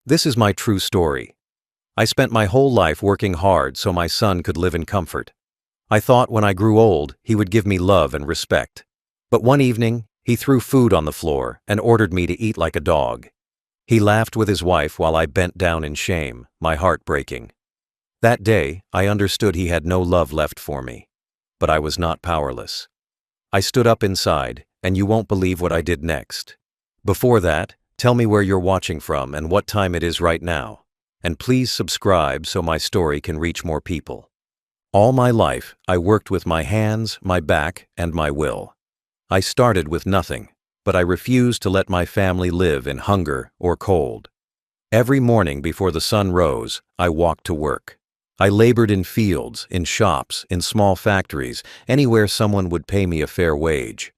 This is my true story. I spent my whole life working hard so my son could live in comfort. I thought when I grew old, he would give me love and respect. But one evening, he threw food on the floor and ordered me to eat like a dog. He laughed with his wife while I bent down in shame, my heart breaking. That day, I understood he had no love left for me. But I was not powerless. I stood up inside, and you won't believe what I did next. Before that, tell me where you're watching from and what time it is right now. And please subscribe so my story can reach more people. All my life, I worked with my hands, my back, and my will. I started with nothing, but I refused to let my family live in hunger or cold. Every morning before the sun rose, I walked to work. I labored in fields, in shops, in small factories, anywhere someone would pay me a fair wage.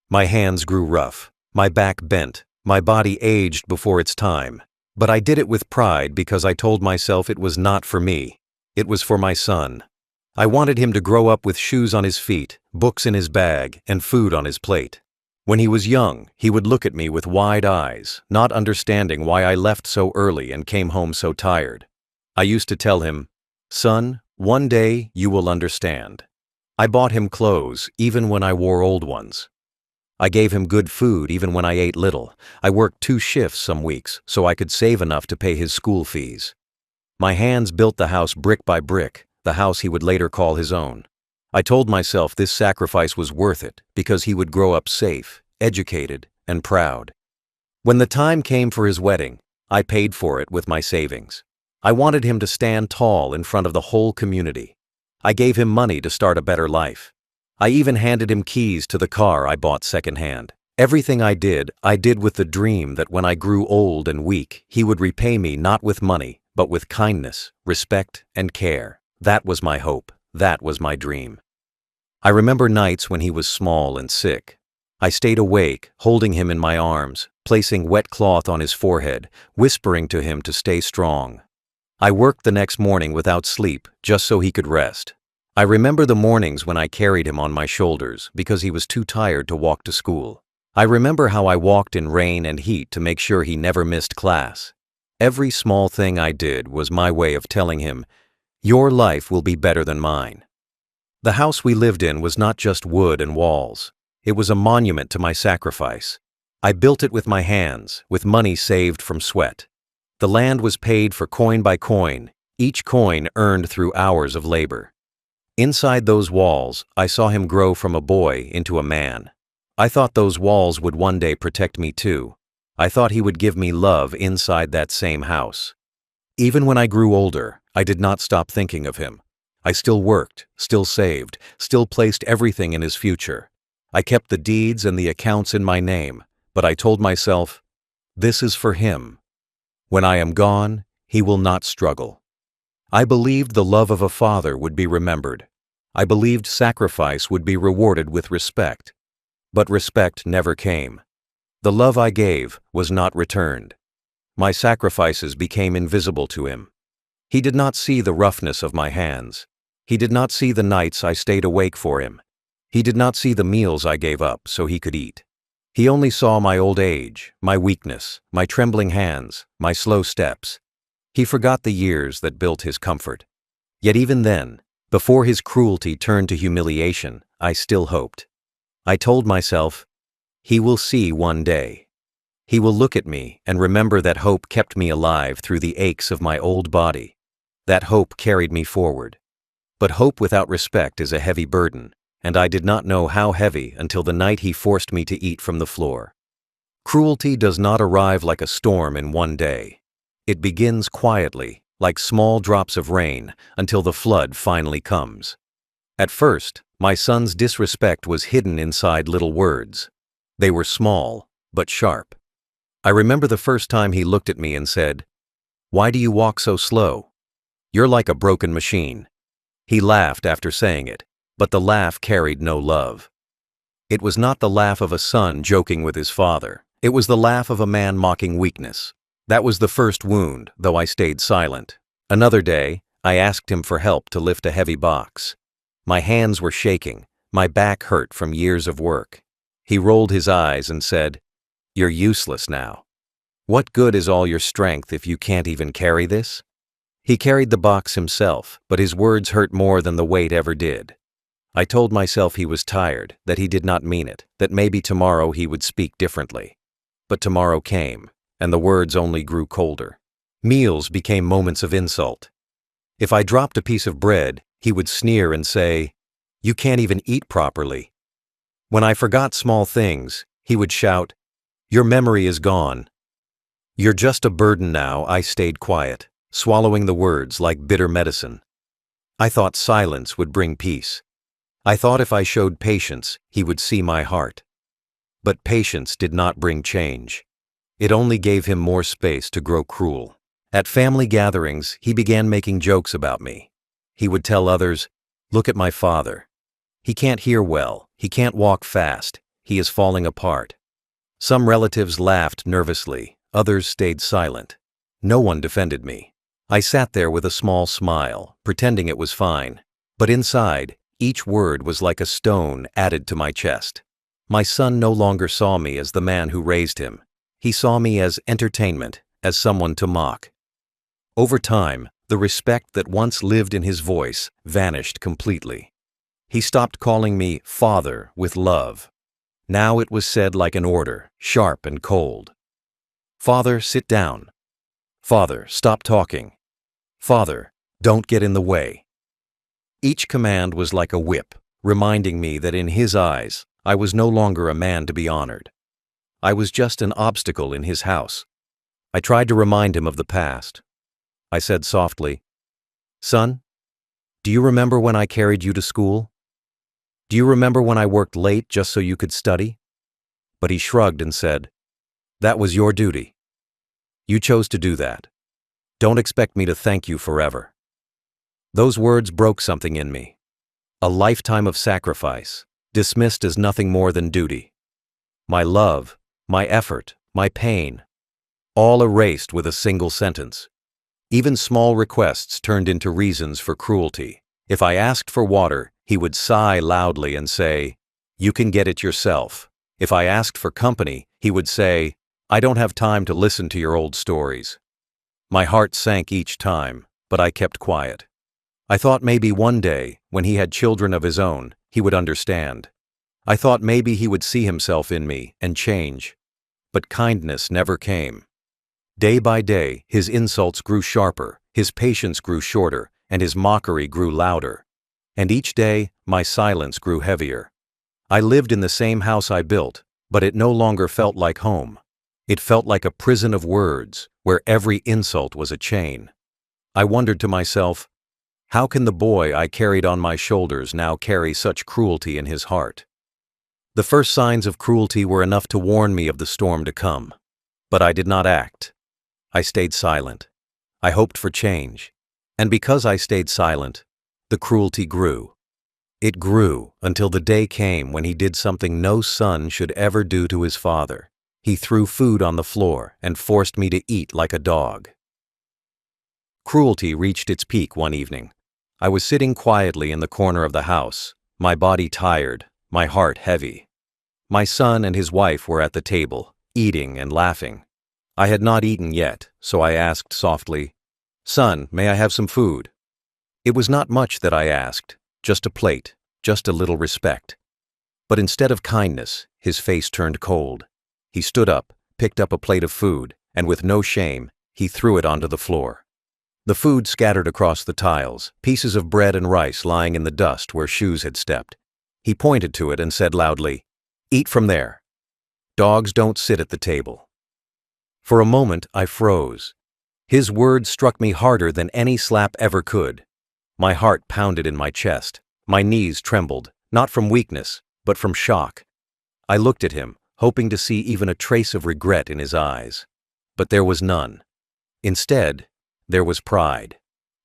My hands grew rough, my back bent, my body aged before its time. But I did it with pride because I told myself it was not for me. It was for my son. I wanted him to grow up with shoes on his feet, books in his bag, and food on his plate. When he was young, he would look at me with wide eyes, not understanding why I left so early and came home so tired. I used to tell him, "Son, one day you will understand." I bought him clothes, even when I wore old ones. I gave him good food even when I ate little. I worked 2 shifts some weeks so I could save enough to pay his school fees. My hands built the house brick by brick, the house he would later call his own. I told myself this sacrifice was worth it because he would grow up safe, educated, and proud. When the time came for his wedding, I paid for it with my savings. I wanted him to stand tall in front of the whole community. I gave him money to start a better life. I even handed him keys to the car I bought secondhand. Everything I did with the dream that when I grew old and weak, he would repay me not with money, but with kindness, respect, and care. That was my hope. That was my dream. I remember nights when he was small and sick. I stayed awake, holding him in my arms, placing wet cloth on his forehead, whispering to him to stay strong. I worked the next morning without sleep, just so he could rest. I remember the mornings when I carried him on my shoulders because he was too tired to walk to school. I remember how I walked in rain and heat to make sure he never missed class. Every small thing I did was my way of telling him, "Your life will be better than mine." The house we lived in was not just wood and walls. It was a monument to my sacrifice. I built it with my hands, with money saved from sweat. The land was paid for coin by coin, each coin earned through hours of labor. Inside those walls, I saw him grow from a boy into a man. I thought those walls would one day protect me too. I thought he would give me love inside that same house. Even when I grew older, I did not stop thinking of him. I still worked, still saved, still placed everything in his future. I kept the deeds and the accounts in my name, but I told myself, this is for him. When I am gone, he will not struggle. I believed the love of a father would be remembered. I believed sacrifice would be rewarded with respect. But respect never came. The love I gave was not returned. My sacrifices became invisible to him. He did not see the roughness of my hands. He did not see the nights I stayed awake for him. He did not see the meals I gave up so he could eat. He only saw my old age, my weakness, my trembling hands, my slow steps. He forgot the years that built his comfort. Yet even then, before his cruelty turned to humiliation, I still hoped. I told myself, he will see one day. He will look at me and remember that hope kept me alive through the aches of my old body. That hope carried me forward. But hope without respect is a heavy burden, and I did not know how heavy until the night he forced me to eat from the floor. Cruelty does not arrive like a storm in one day. It begins quietly, like small drops of rain, until the flood finally comes. At first, my son's disrespect was hidden inside little words. They were small, but sharp. I remember the first time he looked at me and said, "Why do you walk so slow? You're like a broken machine." He laughed after saying it, but the laugh carried no love. It was not the laugh of a son joking with his father. It was the laugh of a man mocking weakness. That was the first wound, though I stayed silent. Another day, I asked him for help to lift a heavy box. My hands were shaking, my back hurt from years of work. He rolled his eyes and said, "You're useless now." What good is all your strength if you can't even carry this? He carried the box himself, but his words hurt more than the weight ever did. I told myself he was tired, that he did not mean it, that maybe tomorrow he would speak differently. But tomorrow came, and the words only grew colder. Meals became moments of insult. If I dropped a piece of bread, he would sneer and say, "You can't even eat properly." When I forgot small things, he would shout, "Your memory is gone." "You're just a burden now." I stayed quiet, swallowing the words like bitter medicine. I thought silence would bring peace. I thought if I showed patience, he would see my heart. But patience did not bring change. It only gave him more space to grow cruel. At family gatherings, he began making jokes about me. He would tell others, "Look at my father. He can't hear well, he can't walk fast, he is falling apart." Some relatives laughed nervously, others stayed silent. No one defended me. I sat there with a small smile, pretending it was fine. But inside, each word was like a stone added to my chest. My son no longer saw me as the man who raised him. He saw me as entertainment, as someone to mock. Over time, the respect that once lived in his voice vanished completely. He stopped calling me father with love. Now it was said like an order, sharp and cold. "Father, sit down. Father, stop talking. Father, don't get in the way." Each command was like a whip, reminding me that in his eyes, I was no longer a man to be honored. I was just an obstacle in his house. I tried to remind him of the past. I said softly, "Son, do you remember when I carried you to school? Do you remember when I worked late just so you could study?" But he shrugged and said, "That was your duty. You chose to do that. Don't expect me to thank you forever." Those words broke something in me. A lifetime of sacrifice, dismissed as nothing more than duty. My love, my effort, my pain, all erased with a single sentence. Even small requests turned into reasons for cruelty. If I asked for water, he would sigh loudly and say, "You can get it yourself." If I asked for company, he would say, "I don't have time to listen to your old stories." My heart sank each time, but I kept quiet. I thought maybe one day, when he had children of his own, he would understand. I thought maybe he would see himself in me and change. But kindness never came. Day by day, his insults grew sharper, his patience grew shorter, and his mockery grew louder. And each day, my silence grew heavier. I lived in the same house I built, but it no longer felt like home. It felt like a prison of words, where every insult was a chain. I wondered to myself, how can the boy I carried on my shoulders now carry such cruelty in his heart? The first signs of cruelty were enough to warn me of the storm to come. But I did not act. I stayed silent. I hoped for change. And because I stayed silent, the cruelty grew. It grew until the day came when he did something no son should ever do to his father. He threw food on the floor and forced me to eat like a dog. Cruelty reached its peak one evening. I was sitting quietly in the corner of the house, my body tired, my heart heavy. My son and his wife were at the table, eating and laughing. I had not eaten yet, so I asked softly, "Son, may I have some food?" It was not much that I asked, just a plate, just a little respect. But instead of kindness, his face turned cold. He stood up, picked up a plate of food, and with no shame, he threw it onto the floor. The food scattered across the tiles, pieces of bread and rice lying in the dust where shoes had stepped. He pointed to it and said loudly, "Eat from there. Dogs don't sit at the table." For a moment, I froze. His words struck me harder than any slap ever could. My heart pounded in my chest. My knees trembled, not from weakness, but from shock. I looked at him, hoping to see even a trace of regret in his eyes. But there was none. Instead, there was pride.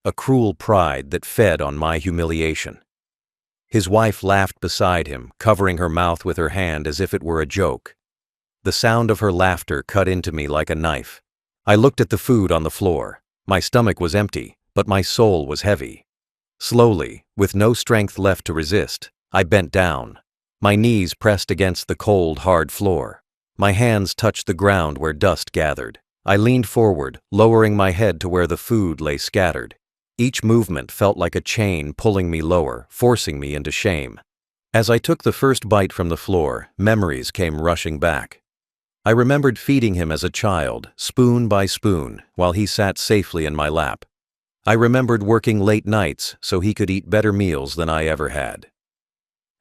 A cruel pride that fed on my humiliation. His wife laughed beside him, covering her mouth with her hand as if it were a joke. The sound of her laughter cut into me like a knife. I looked at the food on the floor. My stomach was empty, but my soul was heavy. Slowly, with no strength left to resist, I bent down. My knees pressed against the cold, hard floor. My hands touched the ground where dust gathered. I leaned forward, lowering my head to where the food lay scattered. Each movement felt like a chain pulling me lower, forcing me into shame. As I took the first bite from the floor, memories came rushing back. I remembered feeding him as a child, spoon by spoon, while he sat safely in my lap. I remembered working late nights so he could eat better meals than I ever had.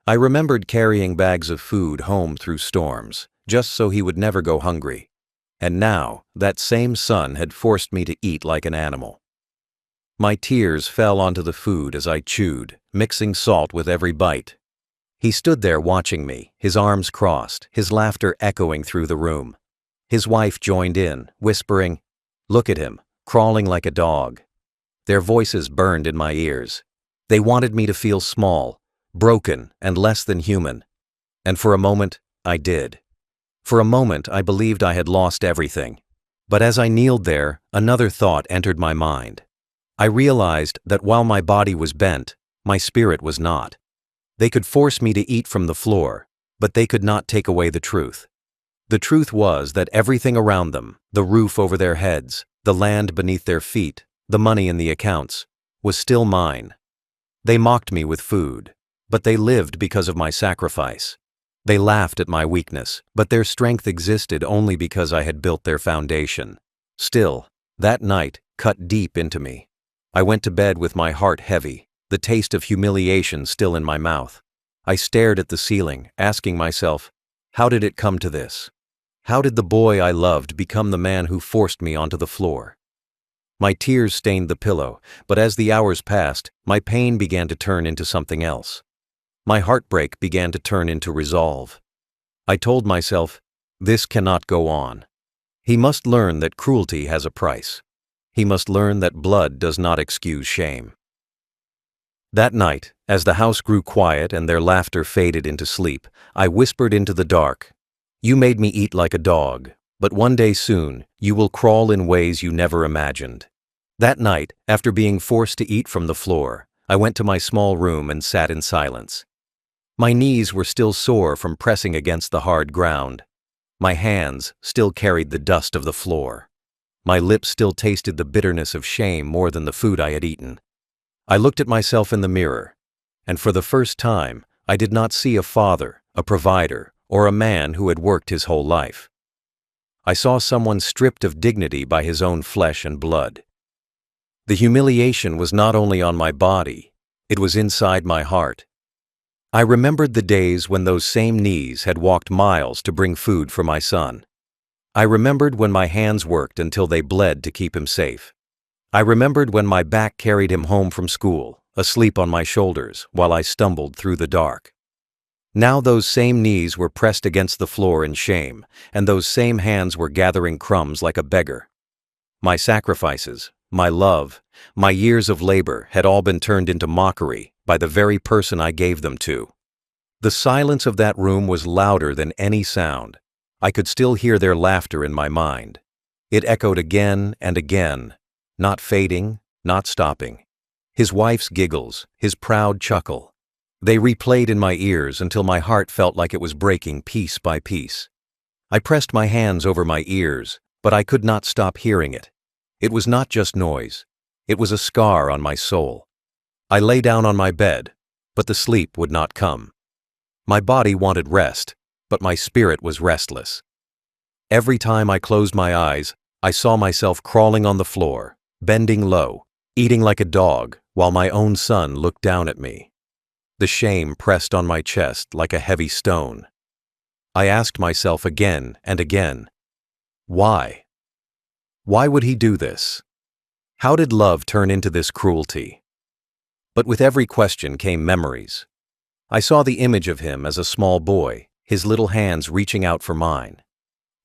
I remembered carrying bags of food home through storms, just so he would never go hungry. And now, that same son had forced me to eat like an animal. My tears fell onto the food as I chewed, mixing salt with every bite. He stood there watching me, his arms crossed, his laughter echoing through the room. His wife joined in, whispering, "Look at him, crawling like a dog." Their voices burned in my ears. They wanted me to feel small, broken, and less than human. And for a moment, I did. For a moment, I believed I had lost everything. But as I kneeled there, another thought entered my mind. I realized that while my body was bent, my spirit was not. They could force me to eat from the floor, but they could not take away the truth. The truth was that everything around them, the roof over their heads, the land beneath their feet, the money in the accounts, was still mine. They mocked me with food, but they lived because of my sacrifice. They laughed at my weakness, but their strength existed only because I had built their foundation. Still, that night cut deep into me. I went to bed with my heart heavy, the taste of humiliation still in my mouth. I stared at the ceiling, asking myself, how did it come to this? How did the boy I loved become the man who forced me onto the floor? My tears stained the pillow, but as the hours passed, my pain began to turn into something else. My heartbreak began to turn into resolve. I told myself, this cannot go on. He must learn that cruelty has a price. He must learn that blood does not excuse shame. That night, as the house grew quiet and their laughter faded into sleep, I whispered into the dark, "You made me eat like a dog, but one day soon, you will crawl in ways you never imagined." That night, after being forced to eat from the floor, I went to my small room and sat in silence. My knees were still sore from pressing against the hard ground. My hands still carried the dust of the floor. My lips still tasted the bitterness of shame more than the food I had eaten. I looked at myself in the mirror, and for the first time, I did not see a father, a provider, or a man who had worked his whole life. I saw someone stripped of dignity by his own flesh and blood. The humiliation was not only on my body, it was inside my heart. I remembered the days when those same knees had walked miles to bring food for my son. I remembered when my hands worked until they bled to keep him safe. I remembered when my back carried him home from school, asleep on my shoulders, while I stumbled through the dark. Now those same knees were pressed against the floor in shame, and those same hands were gathering crumbs like a beggar. My sacrifices, my love, my years of labor had all been turned into mockery by the very person I gave them to. The silence of that room was louder than any sound. I could still hear their laughter in my mind. It echoed again and again, not fading, not stopping. His wife's giggles, his proud chuckle. They replayed in my ears until my heart felt like it was breaking piece by piece. I pressed my hands over my ears, but I could not stop hearing it. It was not just noise. It was a scar on my soul. I lay down on my bed, but the sleep would not come. My body wanted rest, but my spirit was restless. Every time I closed my eyes, I saw myself crawling on the floor, bending low, eating like a dog, while my own son looked down at me. The shame pressed on my chest like a heavy stone. I asked myself again and again, why? Why would he do this? How did love turn into this cruelty? But with every question came memories. I saw the image of him as a small boy, his little hands reaching out for mine.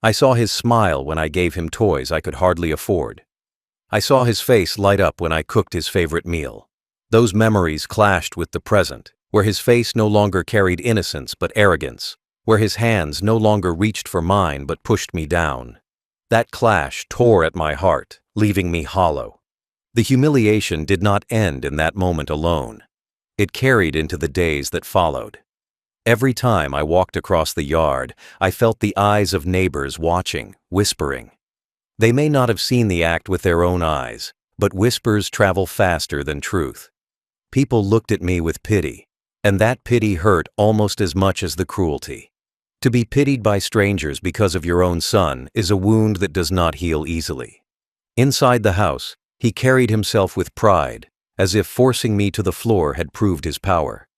I saw his smile when I gave him toys I could hardly afford. I saw his face light up when I cooked his favorite meal. Those memories clashed with the present, where his face no longer carried innocence but arrogance, where his hands no longer reached for mine but pushed me down. That clash tore at my heart, leaving me hollow. The humiliation did not end in that moment alone. It carried into the days that followed. Every time I walked across the yard, I felt the eyes of neighbors watching, whispering. They may not have seen the act with their own eyes, but whispers travel faster than truth. People looked at me with pity, and that pity hurt almost as much as the cruelty. To be pitied by strangers because of your own son is a wound that does not heal easily. Inside the house, he carried himself with pride, as if forcing me to the floor had proved his power.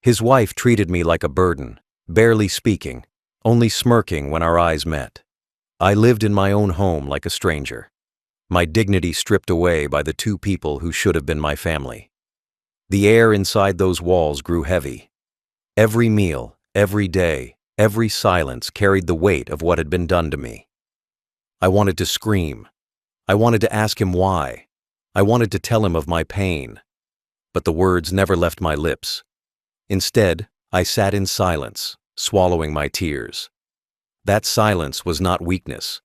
His wife treated me like a burden, barely speaking, only smirking when our eyes met. I lived in my own home like a stranger, my dignity stripped away by the two people who should have been my family. The air inside those walls grew heavy. Every meal, every day, every silence carried the weight of what had been done to me. I wanted to scream. I wanted to ask him why. I wanted to tell him of my pain. But the words never left my lips. Instead, I sat in silence, swallowing my tears. That silence was not weakness.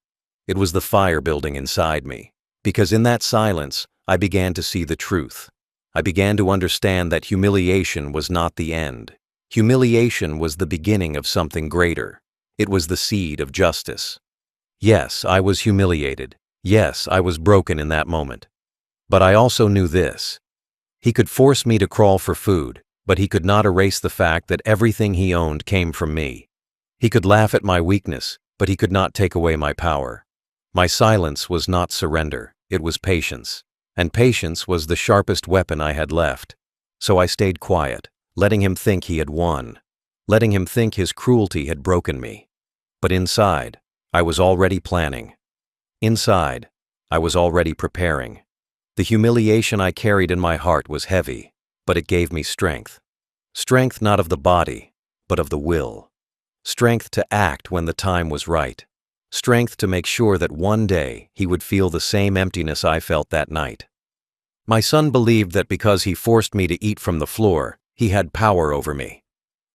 It was the fire building inside me, because in that silence, I began to see the truth. I began to understand that humiliation was not the end. Humiliation was the beginning of something greater. It was the seed of justice. Yes, I was humiliated. Yes, I was broken in that moment. But I also knew this. He could force me to crawl for food, but he could not erase the fact that everything he owned came from me. He could laugh at my weakness, but he could not take away my power. My silence was not surrender, it was patience. And patience was the sharpest weapon I had left. So I stayed quiet, letting him think he had won, letting him think his cruelty had broken me. But inside, I was already planning. Inside, I was already preparing. The humiliation I carried in my heart was heavy, but it gave me strength. Strength not of the body, but of the will. Strength to act when the time was right. Strength to make sure that one day he would feel the same emptiness I felt that night. My son believed that because he forced me to eat from the floor, he had power over me.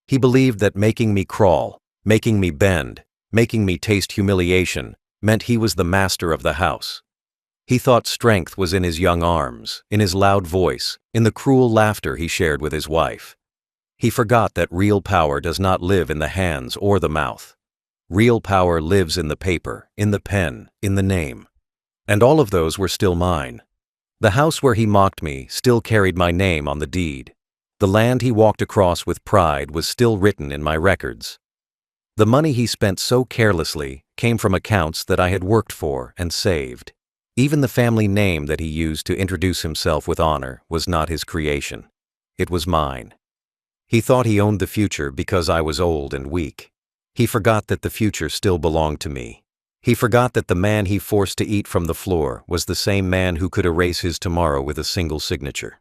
He believed that making me crawl, making me bend, making me taste humiliation, meant he was the master of the house. He thought strength was in his young arms, in his loud voice, in the cruel laughter he shared with his wife. He forgot that real power does not live in the hands or the mouth. Real power lives in the paper, in the pen, in the name. And all of those were still mine. The house where he mocked me still carried my name on the deed. The land he walked across with pride was still written in my records. The money he spent so carelessly came from accounts that I had worked for and saved. Even the family name that he used to introduce himself with honor was not his creation. It was mine. He thought he owned the future because I was old and weak. He forgot that the future still belonged to me. He forgot that the man he forced to eat from the floor was the same man who could erase his tomorrow with a single signature.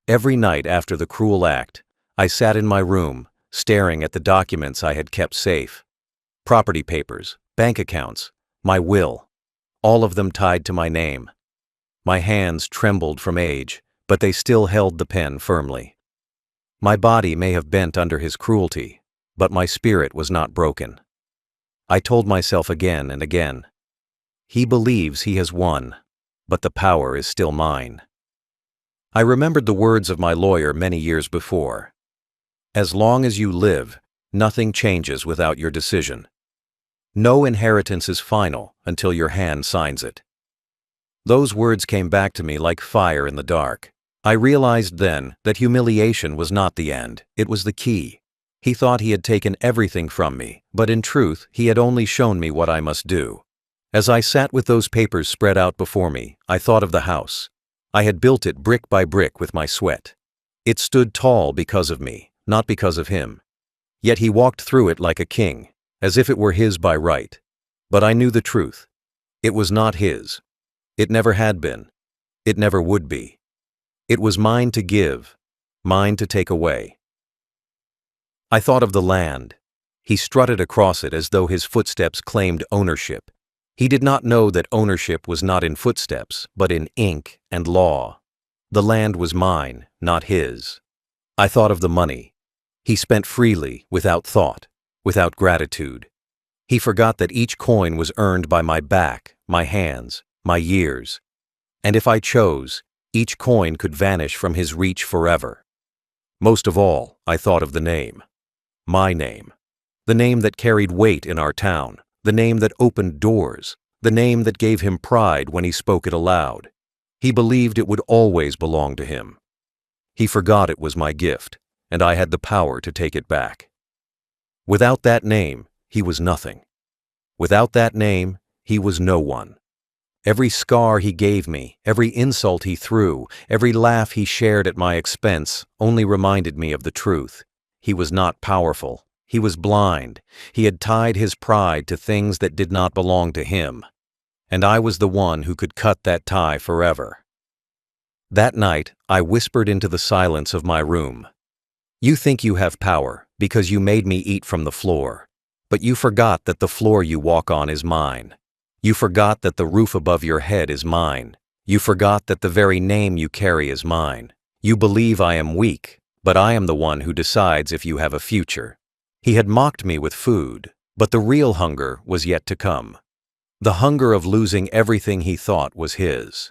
Every night after the cruel act, I sat in my room, staring at the documents I had kept safe. Property papers, bank accounts, my will, all of them tied to my name. My hands trembled from age, but they still held the pen firmly. My body may have bent under his cruelty, but my spirit was not broken. I told myself again and again, he believes he has won, but the power is still mine. I remembered the words of my lawyer many years before. As long as you live, nothing changes without your decision. No inheritance is final until your hand signs it. Those words came back to me like fire in the dark. I realized then that humiliation was not the end, it was the key. He thought he had taken everything from me, but in truth, he had only shown me what I must do. As I sat with those papers spread out before me, I thought of the house. I had built it brick by brick with my sweat. It stood tall because of me, not because of him. Yet he walked through it like a king, as if it were his by right. But I knew the truth. It was not his. It never had been. It never would be. It was mine to give, mine to take away. I thought of the land. He strutted across it as though his footsteps claimed ownership. He did not know that ownership was not in footsteps, but in ink and law. The land was mine, not his. I thought of the money. He spent freely, without thought, without gratitude. He forgot that each coin was earned by my back, my hands, my years. And if I chose, each coin could vanish from his reach forever. Most of all, I thought of the name. My name. The name that carried weight in our town. The name that opened doors. the name that gave him pride when he spoke it aloud. He believed it would always belong to him. He forgot it was my gift, and I had the power to take it back. Without that name, he was nothing. Without that name, he was no one. Every scar he gave me, every insult he threw, every laugh he shared at my expense only reminded me of the truth. He was not powerful. He was blind. He had tied his pride to things that did not belong to him. And I was the one who could cut that tie forever. That night, I whispered into the silence of my room. You think you have power because you made me eat from the floor. But you forgot that the floor you walk on is mine. You forgot that the roof above your head is mine. You forgot that the very name you carry is mine. You believe I am weak, but I am the one who decides if you have a future. He had mocked me with food, but the real hunger was yet to come. The hunger of losing everything he thought was his.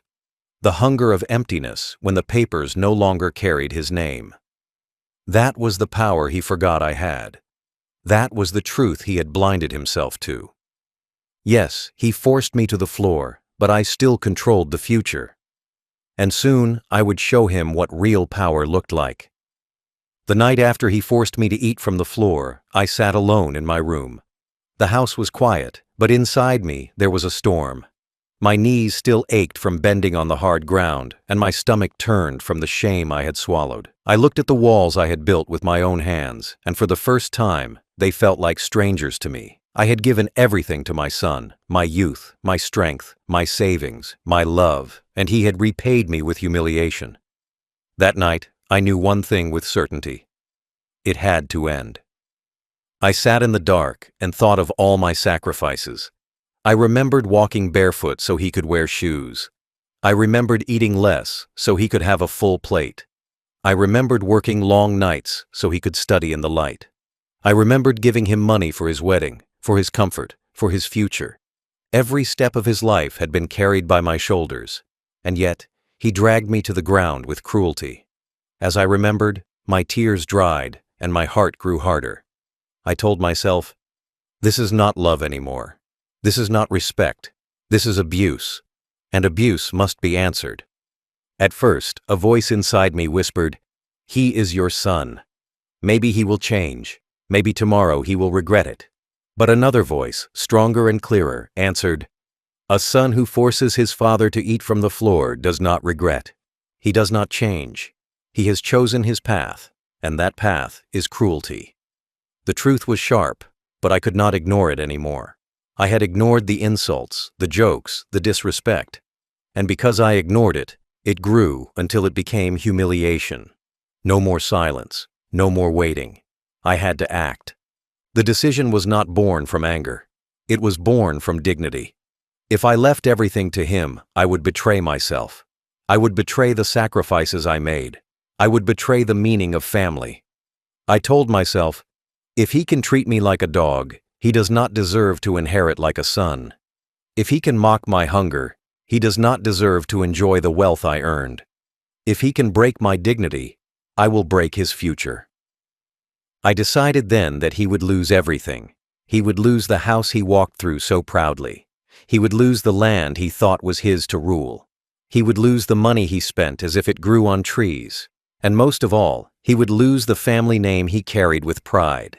The hunger of emptiness when the papers no longer carried his name. That was the power he forgot I had. That was the truth he had blinded himself to. Yes, he forced me to the floor, but I still controlled the future. And soon I would show him what real power looked like. The night after he forced me to eat from the floor, I sat alone in my room. The house was quiet, but inside me there was a storm. My knees still ached from bending on the hard ground, and my stomach turned from the shame I had swallowed. I looked at the walls I had built with my own hands, and for the first time, they felt like strangers to me. I had given everything to my son, my youth, my strength, my savings, my love, and he had repaid me with humiliation. That night, I knew one thing with certainty. It had to end. I sat in the dark and thought of all my sacrifices. I remembered walking barefoot so he could wear shoes. I remembered eating less so he could have a full plate. I remembered working long nights so he could study in the light. I remembered giving him money for his wedding, for his comfort, for his future. Every step of his life had been carried by my shoulders, and yet he dragged me to the ground with cruelty. As I remembered, my tears dried and my heart grew harder. I told myself, this is not love anymore. This is not respect. This is abuse, and abuse must be answered. At first, a voice inside me whispered, he is your son. Maybe he will change. Maybe tomorrow he will regret it. But another voice, stronger and clearer, answered, a son who forces his father to eat from the floor does not regret. He does not change. He has chosen his path, and that path is cruelty. The truth was sharp, but I could not ignore it anymore. I had ignored the insults, the jokes, the disrespect. And because I ignored it, it grew until it became humiliation. No more silence, no more waiting. I had to act. The decision was not born from anger. It was born from dignity. If I left everything to him, I would betray myself. I would betray the sacrifices I made. I would betray the meaning of family. I told myself, if he can treat me like a dog, he does not deserve to inherit like a son. If he can mock my hunger, he does not deserve to enjoy the wealth I earned. If he can break my dignity, I will break his future. I decided then that he would lose everything. He would lose the house he walked through so proudly. He would lose the land he thought was his to rule. He would lose the money he spent as if it grew on trees. And most of all, he would lose the family name he carried with pride,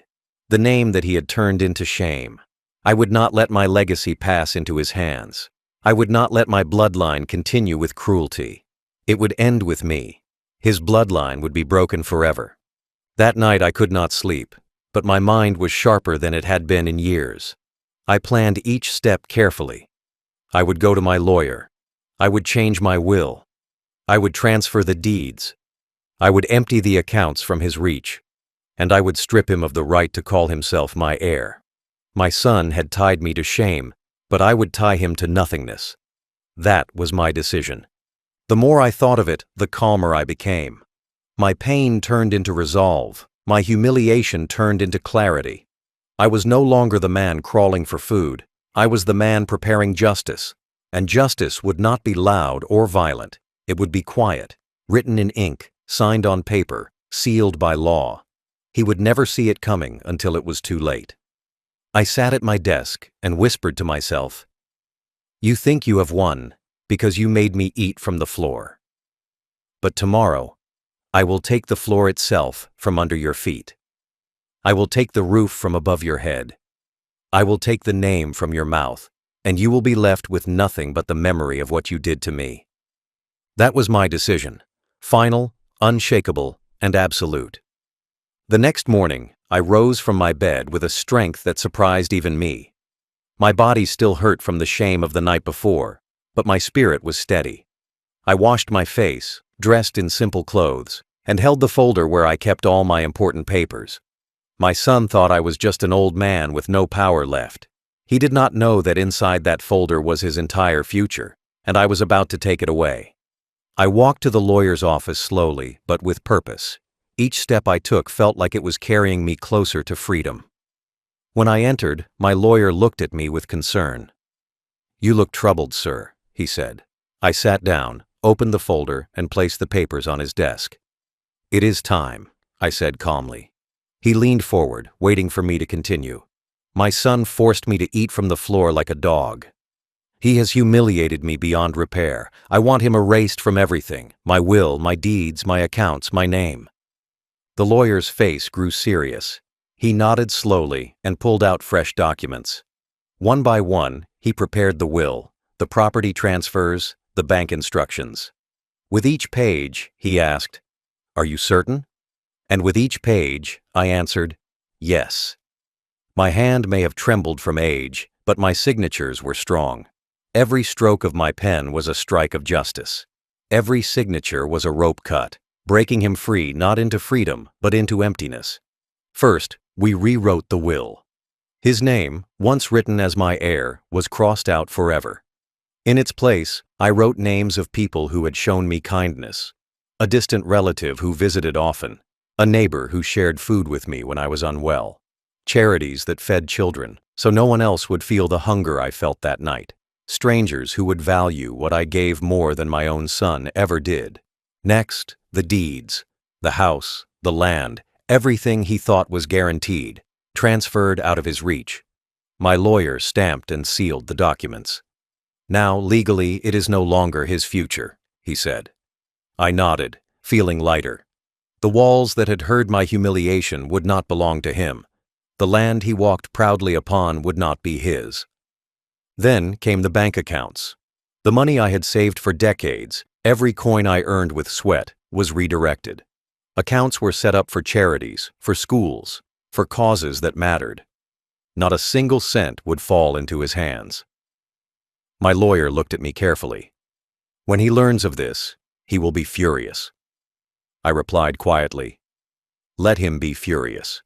the name that he had turned into shame. I would not let my legacy pass into his hands. I would not let my bloodline continue with cruelty. It would end with me. His bloodline would be broken forever. That night I could not sleep, but my mind was sharper than it had been in years. I planned each step carefully. I would go to my lawyer. I would change my will. I would transfer the deeds. I would empty the accounts from his reach, and I would strip him of the right to call himself my heir. My son had tied me to shame, but I would tie him to nothingness. That was my decision. The more I thought of it, the calmer I became. My pain turned into resolve. My humiliation turned into clarity. I was no longer the man crawling for food. I was the man preparing justice. And justice would not be loud or violent. It would be quiet, written in ink, signed on paper, sealed by law. He would never see it coming until it was too late. I sat at my desk and whispered to myself, You think you have won, because you made me eat from the floor. But tomorrow, I will take the floor itself from under your feet. I will take the roof from above your head. I will take the name from your mouth, and you will be left with nothing but the memory of what you did to me. That was my decision, final, unshakable, and absolute. The next morning, I rose from my bed with a strength that surprised even me. My body still hurt from the shame of the night before, but my spirit was steady. I washed my face, dressed in simple clothes, and held the folder where I kept all my important papers. My son thought I was just an old man with no power left. He did not know that inside that folder was his entire future, and I was about to take it away. I walked to the lawyer's office slowly, but with purpose. Each step I took felt like it was carrying me closer to freedom. When I entered, my lawyer looked at me with concern. "You look troubled, sir," he said. I sat down, opened the folder, and placed the papers on his desk. "It is time," I said calmly. He leaned forward, waiting for me to continue. "My son forced me to eat from the floor like a dog. He has humiliated me beyond repair. I want him erased from everything, my will, my deeds, my accounts, my name." The lawyer's face grew serious. He nodded slowly and pulled out fresh documents. One by one, he prepared the will, the property transfers, the bank instructions. With each page, he asked, "Are you certain?" And with each page, I answered, "Yes." My hand may have trembled from age, but my signatures were strong. Every stroke of my pen was a strike of justice. Every signature was a rope cut, breaking him free not into freedom, but into emptiness. First, we rewrote the will. His name, once written as my heir, was crossed out forever. In its place, I wrote names of people who had shown me kindness. A distant relative who visited often, a neighbor who shared food with me when I was unwell, charities that fed children, so no one else would feel the hunger I felt that night. Strangers who would value what I gave more than my own son ever did. Next, the deeds, the house, the land, everything he thought was guaranteed, transferred out of his reach. My lawyer stamped and sealed the documents. "Now, legally, it is no longer his future," he said. I nodded, feeling lighter. The walls that had heard my humiliation would not belong to him. The land he walked proudly upon would not be his. Then came the bank accounts. The money I had saved for decades, every coin I earned with sweat, was redirected. Accounts were set up for charities, for schools, for causes that mattered. Not a single cent would fall into his hands. My lawyer looked at me carefully. "When he learns of this, he will be furious." I replied quietly, "Let him be furious.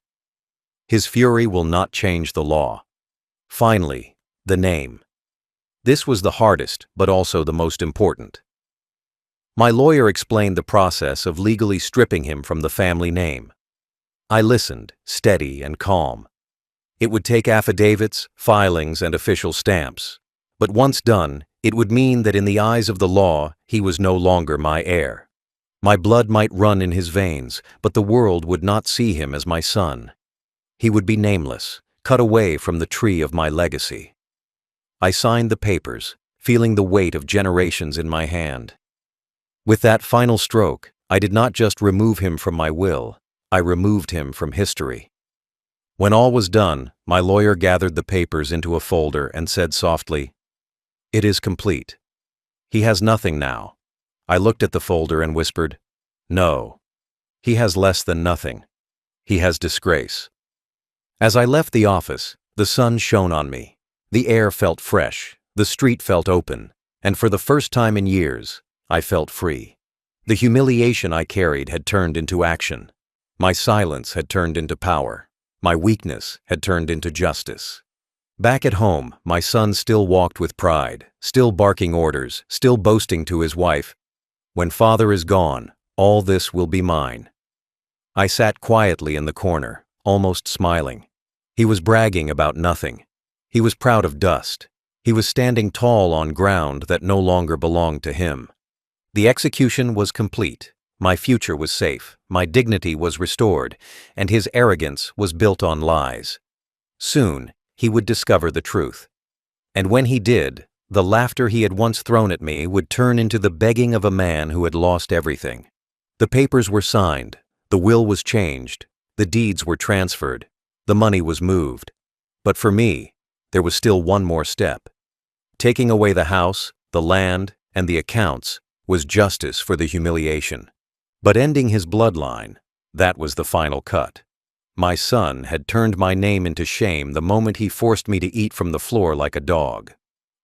His fury will not change the law." Finally, the name. This was the hardest, but also the most important. My lawyer explained the process of legally stripping him from the family name. I listened, steady and calm. It would take affidavits, filings, and official stamps. But once done, it would mean that in the eyes of the law, he was no longer my heir. My blood might run in his veins, but the world would not see him as my son. He would be nameless, cut away from the tree of my legacy. I signed the papers, feeling the weight of generations in my hand. With that final stroke, I did not just remove him from my will, I removed him from history. When all was done, my lawyer gathered the papers into a folder and said softly, "It is complete. He has nothing now." I looked at the folder and whispered, "No. He has less than nothing. He has disgrace." As I left the office, the sun shone on me. The air felt fresh, the street felt open, and for the first time in years, I felt free. The humiliation I carried had turned into action. My silence had turned into power. My weakness had turned into justice. Back at home, my son still walked with pride, still barking orders, still boasting to his wife, "When father is gone, all this will be mine." I sat quietly in the corner, almost smiling. He was bragging about nothing. He was proud of dust. He was standing tall on ground that no longer belonged to him. The execution was complete. My future was safe. My dignity was restored, and his arrogance was built on lies. Soon, he would discover the truth. And when he did, The laughter he had once thrown at me would turn into the begging of a man who had lost everything. The papers were signed, the will was changed, the deeds were transferred, the money was moved. But for me, there was still one more step. Taking away the house, the land, and the accounts was justice for the humiliation. But ending his bloodline, that was the final cut. My son had turned my name into shame the moment he forced me to eat from the floor like a dog.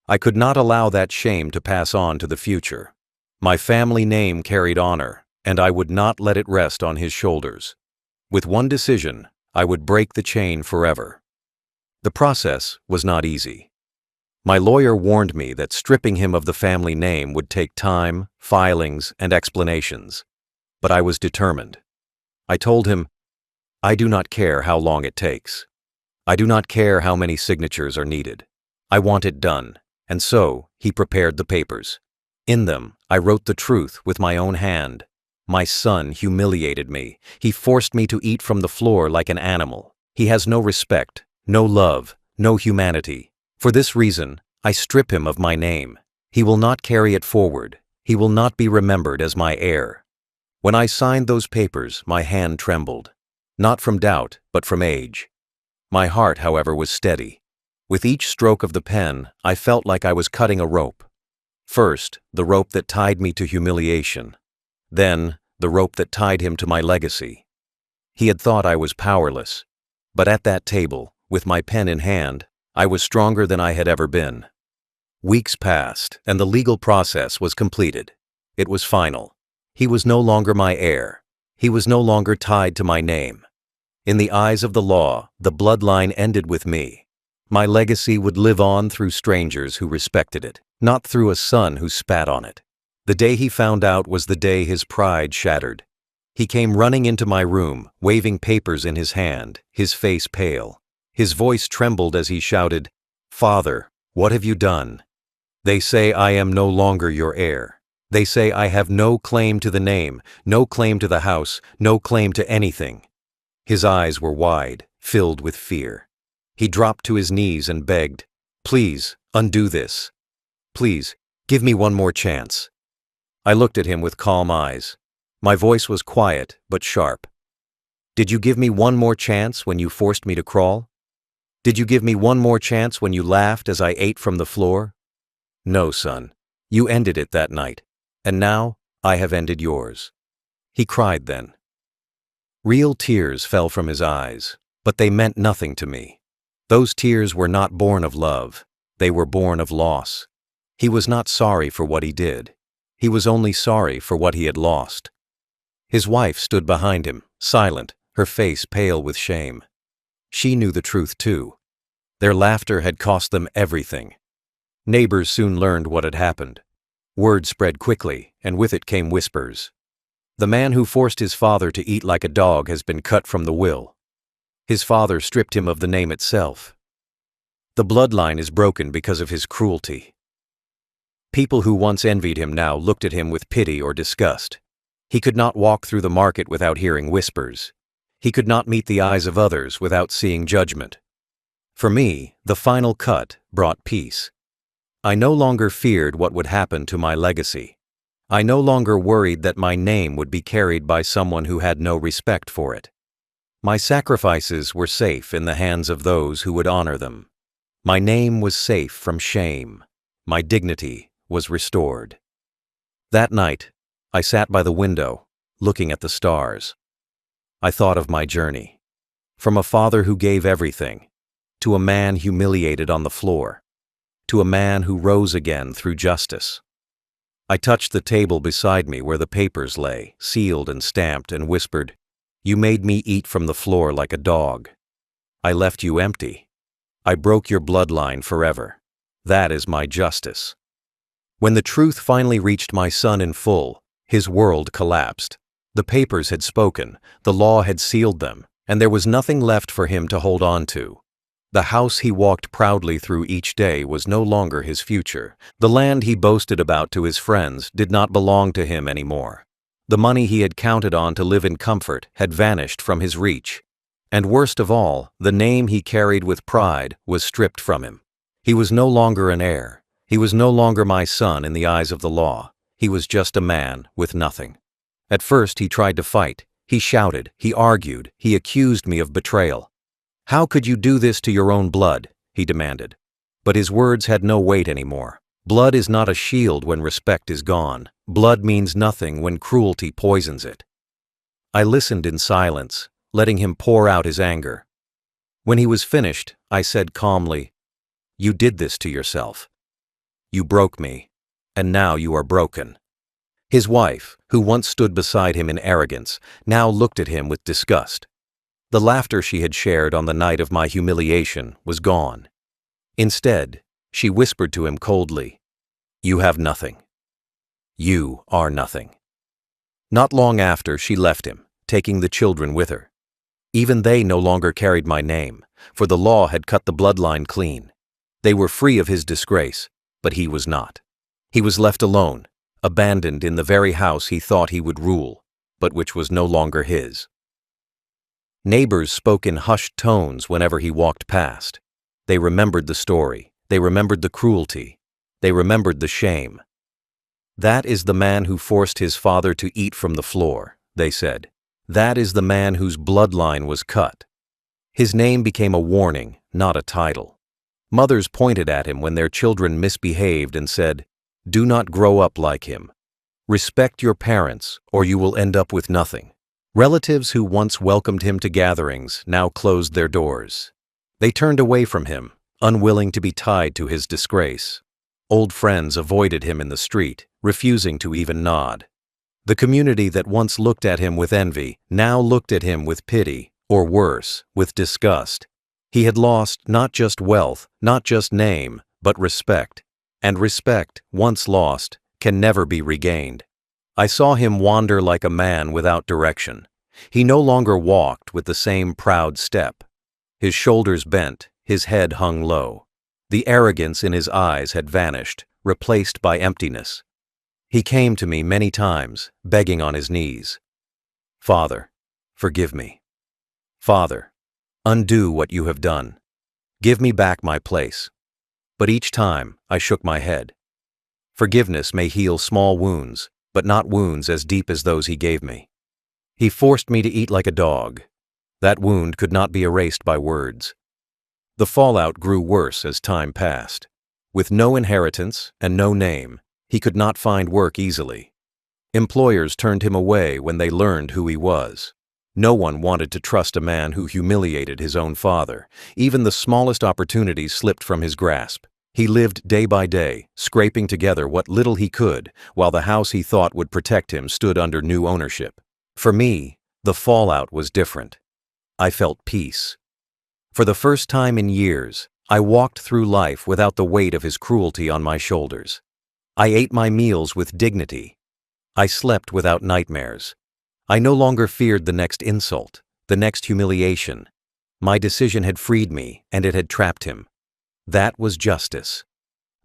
I could not allow that shame to pass on to the future. My family name carried honor, and I would not let it rest on his shoulders. With one decision, I would break the chain forever. The process was not easy. My lawyer warned me that stripping him of the family name would take time, filings, and explanations. But I was determined. I told him, I do not care how long it takes. I do not care how many signatures are needed. I want it done. And so, he prepared the papers. In them, I wrote the truth with my own hand. My son humiliated me. He forced me to eat from the floor like an animal. He has no respect, no love, no humanity. For this reason, I strip him of my name. He will not carry it forward. He will not be remembered as my heir. When I signed those papers, my hand trembled. Not from doubt, but from age. My heart, however, was steady. With each stroke of the pen, I felt like I was cutting a rope. First, the rope that tied me to humiliation. Then, the rope that tied him to my legacy. He had thought I was powerless. But at that table, with my pen in hand, I was stronger than I had ever been. Weeks passed, and the legal process was completed. It was final. He was no longer my heir. He was no longer tied to my name. In the eyes of the law, the bloodline ended with me. My legacy would live on through strangers who respected it, not through a son who spat on it. The day he found out was the day his pride shattered. He came running into my room, waving papers in his hand, his face pale. His voice trembled as he shouted, "Father, what have you done? They say I am no longer your heir. They say I have no claim to the name, no claim to the house, no claim to anything." His eyes were wide, filled with fear. He dropped to his knees and begged, "Please, undo this. Please, give me one more chance." I looked at him with calm eyes. My voice was quiet but sharp. "Did you give me one more chance when you forced me to crawl? Did you give me one more chance when you laughed as I ate from the floor? No, son. You ended it that night, and now I have ended yours." He cried then. Real tears fell from his eyes, but they meant nothing to me. Those tears were not born of love. They were born of loss. He was not sorry for what he did. He was only sorry for what he had lost. His wife stood behind him, silent, her face pale with shame. She knew the truth too. Their laughter had cost them everything. Neighbors soon learned what had happened. Word spread quickly, and with it came whispers. The man who forced his father to eat like a dog has been cut from the will. His father stripped him of the name itself. The bloodline is broken because of his cruelty. People who once envied him now looked at him with pity or disgust. He could not walk through the market without hearing whispers. He could not meet the eyes of others without seeing judgment. For me, the final cut brought peace. I no longer feared what would happen to my legacy. I no longer worried that my name would be carried by someone who had no respect for it. My sacrifices were safe in the hands of those who would honor them. My name was safe from shame. My dignity was restored. That night, I sat by the window, looking at the stars. I thought of my journey. From a father who gave everything, to a man humiliated on the floor, to a man who rose again through justice. I touched the table beside me where the papers lay, sealed and stamped, and whispered, "You made me eat from the floor like a dog. I left you empty. I broke your bloodline forever. That is my justice." When the truth finally reached my son in full, his world collapsed. The papers had spoken, the law had sealed them, and there was nothing left for him to hold on to. The house he walked proudly through each day was no longer his future. The land he boasted about to his friends did not belong to him anymore. The money he had counted on to live in comfort had vanished from his reach. And worst of all, the name he carried with pride was stripped from him. He was no longer an heir. He was no longer my son in the eyes of the law. He was just a man with nothing. At first he tried to fight. He shouted, he argued, he accused me of betrayal. "How could you do this to your own blood?" he demanded. But his words had no weight anymore. Blood is not a shield when respect is gone. Blood means nothing when cruelty poisons it. I listened in silence, letting him pour out his anger. When he was finished, I said calmly, "You did this to yourself. You broke me, and now you are broken." His wife, who once stood beside him in arrogance, now looked at him with disgust. The laughter she had shared on the night of my humiliation was gone. Instead, she whispered to him coldly, "You have nothing. You are nothing." Not long after, she left him, taking the children with her. Even they no longer carried my name, for the law had cut the bloodline clean. They were free of his disgrace, but he was not. He was left alone, abandoned in the very house he thought he would rule, but which was no longer his. Neighbors spoke in hushed tones whenever he walked past. They remembered the story. They remembered the cruelty. They remembered the shame. "That is the man who forced his father to eat from the floor," they said. "That is the man whose bloodline was cut." His name became a warning, not a title. Mothers pointed at him when their children misbehaved and said, "Do not grow up like him. Respect your parents, or you will end up with nothing." Relatives who once welcomed him to gatherings now closed their doors. They turned away from him, unwilling to be tied to his disgrace. Old friends avoided him in the street, refusing to even nod. The community that once looked at him with envy now looked at him with pity, or worse, with disgust. He had lost not just wealth, not just name, but respect. And respect, once lost, can never be regained. I saw him wander like a man without direction. He no longer walked with the same proud step. His shoulders bent, his head hung low. The arrogance in his eyes had vanished, replaced by emptiness. He came to me many times, begging on his knees, "Father, forgive me. Father, undo what you have done. Give me back my place." But each time, I shook my head. Forgiveness may heal small wounds, but not wounds as deep as those he gave me. He forced me to eat like a dog. That wound could not be erased by words. The fallout grew worse as time passed. With no inheritance and no name, he could not find work easily. Employers turned him away when they learned who he was. No one wanted to trust a man who humiliated his own father. Even the smallest opportunities slipped from his grasp. He lived day by day, scraping together what little he could, while the house he thought would protect him stood under new ownership. For me, the fallout was different. I felt peace. For the first time in years, I walked through life without the weight of his cruelty on my shoulders. I ate my meals with dignity. I slept without nightmares. I no longer feared the next insult, the next humiliation. My decision had freed me, and it had trapped him. That was justice.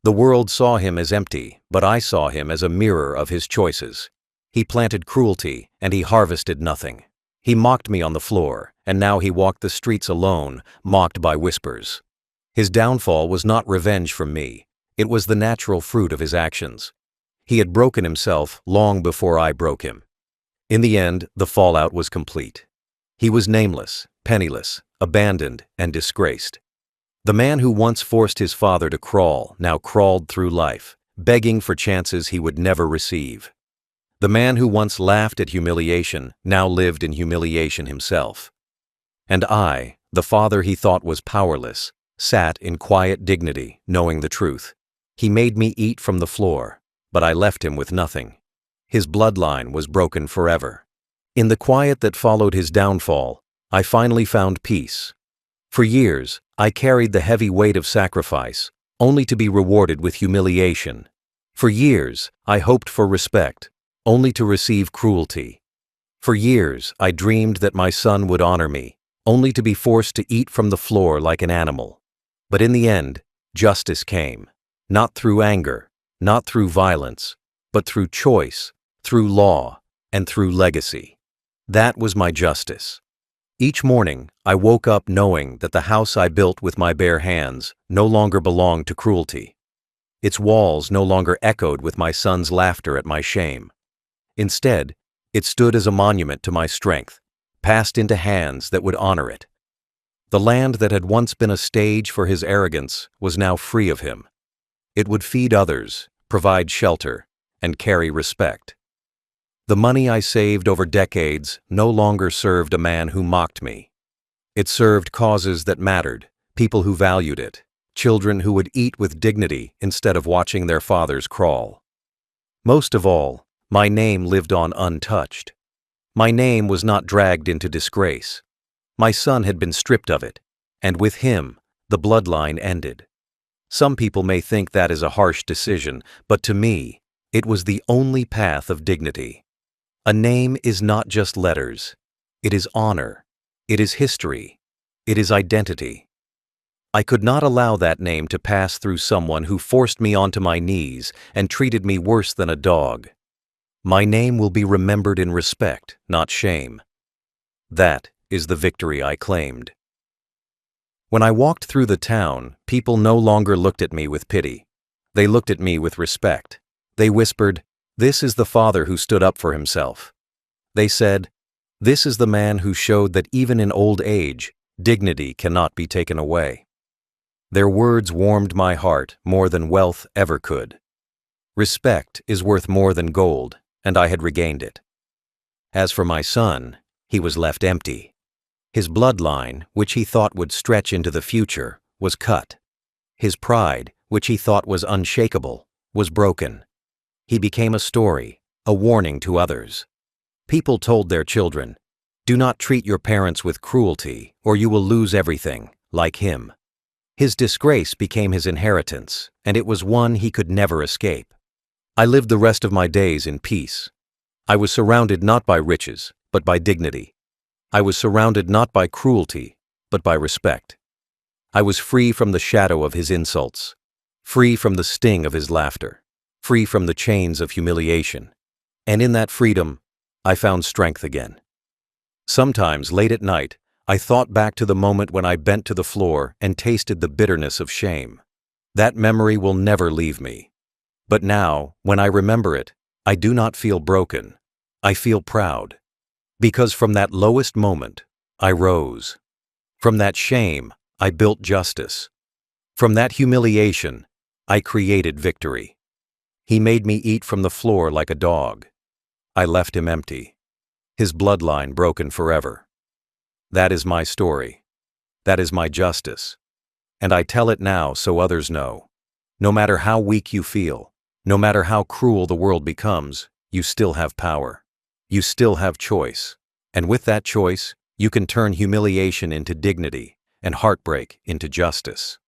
The world saw him as empty, but I saw him as a mirror of his choices. He planted cruelty, and he harvested nothing. He mocked me on the floor, and now he walked the streets alone, mocked by whispers. His downfall was not revenge from me. It was the natural fruit of his actions. He had broken himself long before I broke him. In the end, the fallout was complete. He was nameless, penniless, abandoned, and disgraced. The man who once forced his father to crawl now crawled through life, begging for chances he would never receive. The man who once laughed at humiliation now lived in humiliation himself. And I, the father he thought was powerless, sat in quiet dignity, knowing the truth. He made me eat from the floor, but I left him with nothing. His bloodline was broken forever. In the quiet that followed his downfall, I finally found peace. For years, I carried the heavy weight of sacrifice, only to be rewarded with humiliation. For years, I hoped for respect, only to receive cruelty. For years, I dreamed that my son would honor me, only to be forced to eat from the floor like an animal. But in the end, justice came, not through anger, not through violence, but through choice, through law, and through legacy. That was my justice. Each morning, I woke up knowing that the house I built with my bare hands no longer belonged to cruelty. Its walls no longer echoed with my son's laughter at my shame. Instead, it stood as a monument to my strength, passed into hands that would honor it. The land that had once been a stage for his arrogance was now free of him. It would feed others, provide shelter, and carry respect. The money I saved over decades no longer served a man who mocked me. It served causes that mattered, people who valued it, children who would eat with dignity instead of watching their fathers crawl. Most of all, my name lived on untouched. My name was not dragged into disgrace. My son had been stripped of it, and with him, the bloodline ended. Some people may think that is a harsh decision, but to me, it was the only path of dignity. A name is not just letters. It is honor. It is history. It is identity. I could not allow that name to pass through someone who forced me onto my knees and treated me worse than a dog. My name will be remembered in respect, not shame. That is the victory I claimed. When I walked through the town, people no longer looked at me with pity. They looked at me with respect. They whispered, "This is the father who stood up for himself." They said, "This is the man who showed that even in old age, dignity cannot be taken away." Their words warmed my heart more than wealth ever could. Respect is worth more than gold, and I had regained it. As for my son, he was left empty. His bloodline, which he thought would stretch into the future, was cut. His pride, which he thought was unshakable, was broken. He became a story, a warning to others. People told their children, "Do not treat your parents with cruelty, or you will lose everything, like him." His disgrace became his inheritance, and it was one he could never escape. I lived the rest of my days in peace. I was surrounded not by riches, but by dignity. I was surrounded not by cruelty, but by respect. I was free from the shadow of his insults, free from the sting of his laughter, free from the chains of humiliation. And in that freedom, I found strength again. Sometimes, late at night, I thought back to the moment when I bent to the floor and tasted the bitterness of shame. That memory will never leave me. But now, when I remember it, I do not feel broken. I feel proud. Because from that lowest moment, I rose. From that shame, I built justice. From that humiliation, I created victory. He made me eat from the floor like a dog. I left him empty. His bloodline broken forever. That is my story. That is my justice. And I tell it now so others know. No matter how weak you feel, no matter how cruel the world becomes, you still have power. You still have choice. And with that choice, you can turn humiliation into dignity and heartbreak into justice.